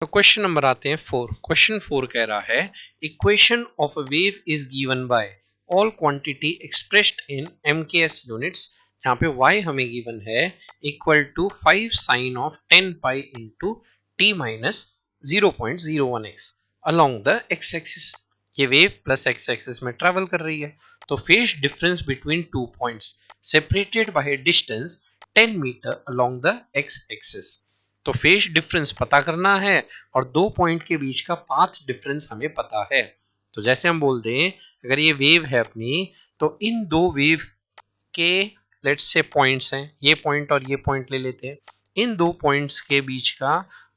तो question number आते हैं 4। क्वेश्चन 4 कह रहा है equation of a wave is given by all quantity expressed in MKS units. यहाँ पे y हमें गिवन है equal to 5 sine of 10 pi into t minus 0.01x along the x axis. ये वेव प्लस एक्स एक्सिस में travel कर रही है। तो phase difference between two points separated by distance 10 metre along the x axis. तो phase difference पता करना है और दो पॉइंट के बीच का पाथ डिफरेंस हमें पता है। तो जैसे हम बोल दें अगर ये वेव है अपनी, तो इन दो वेव के लेट्स से पॉइंट्स हैं, ये पॉइंट और ये पॉइंट ले लेते हैं। इन दो पॉइंट्स के बीच का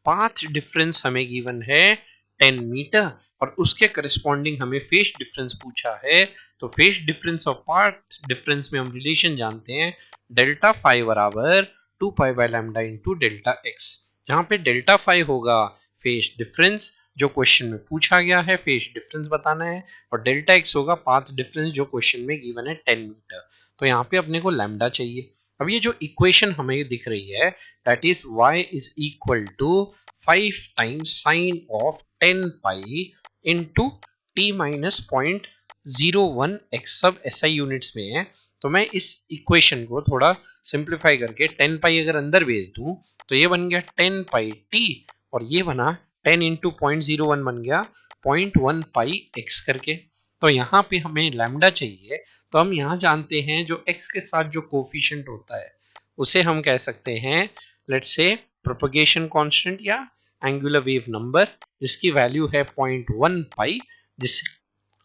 पाथ डिफरेंस हमें गिवन है 10 मीटर और उसके करस्पॉन्डिंग हमें फेज डिफरेंस पूछा है। तो फेज डिफरेंस और पाथ डिफरेंस में हम रिलेशन जानते हैं, डेल्टा फाई बराबर 2 pi by lambda into delta x. जहां पे डेल्टा फाई होगा फेज डिफरेंस जो क्वेश्चन में पूछा गया है, फेज डिफरेंस बताना है, और डेल्टा एक्स होगा पाथ डिफरेंस जो क्वेश्चन में गिवन है 10 मीटर। तो यहाँ पे अपने को लैम्डा चाहिए। अब ये जो इक्वेशन हमें दिख रही है that is y is equal to 5 times sine of 10 pi into t minus 0.01x, सब एसआई यूनिट्स में है। तो मैं इस इक्वेशन को थोड़ा सिंप्लीफाई करके 10 पाई अगर अंदर भेज दूं तो ये बन गया 10 पाई टी और ये बना 10 इंटू 0.01 बन गया 0.1 पाई एक्स करके। तो यहाँ पे हमें लैम्डा चाहिए। तो हम यहाँ जानते हैं जो x के साथ जो कोफिशिएंट होता है उसे हम कह सकते हैं लेट्स से प्रोपगेशन कांस्टेंट या एंगुलर वेव नंबर, जिसकी वैल्यू है 0.1 पाई, जिसे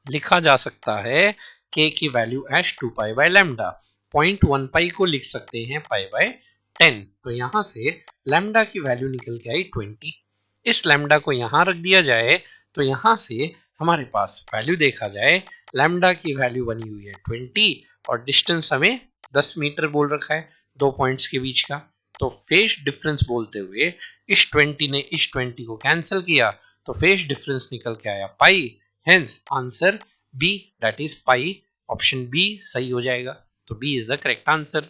लिखा जा सकता है k की value as 2 pi by lambda. 0.1 pi को लिख सकते हैं पाई बाय 10। तो यहां से लैम्डा की वैल्यू निकल के आई 20। इस लैम्डा को यहां रख दिया जाए तो यहां से हमारे पास वैल्यू देखा जाए, लैम्डा की वैल्यू बनी हुई है 20 और डिस्टेंस हमें 10 मीटर बोल रखा है दो पॉइंट्स के बीच का। तो फेज डिफरेंस बोलते हुए इस 20 ने इस 20 को कैंसिल किया तो फेज डिफरेंस निकल के आया pi. Hence answer B that is pi, option B सही हो जाएगा। तो B is the correct answer.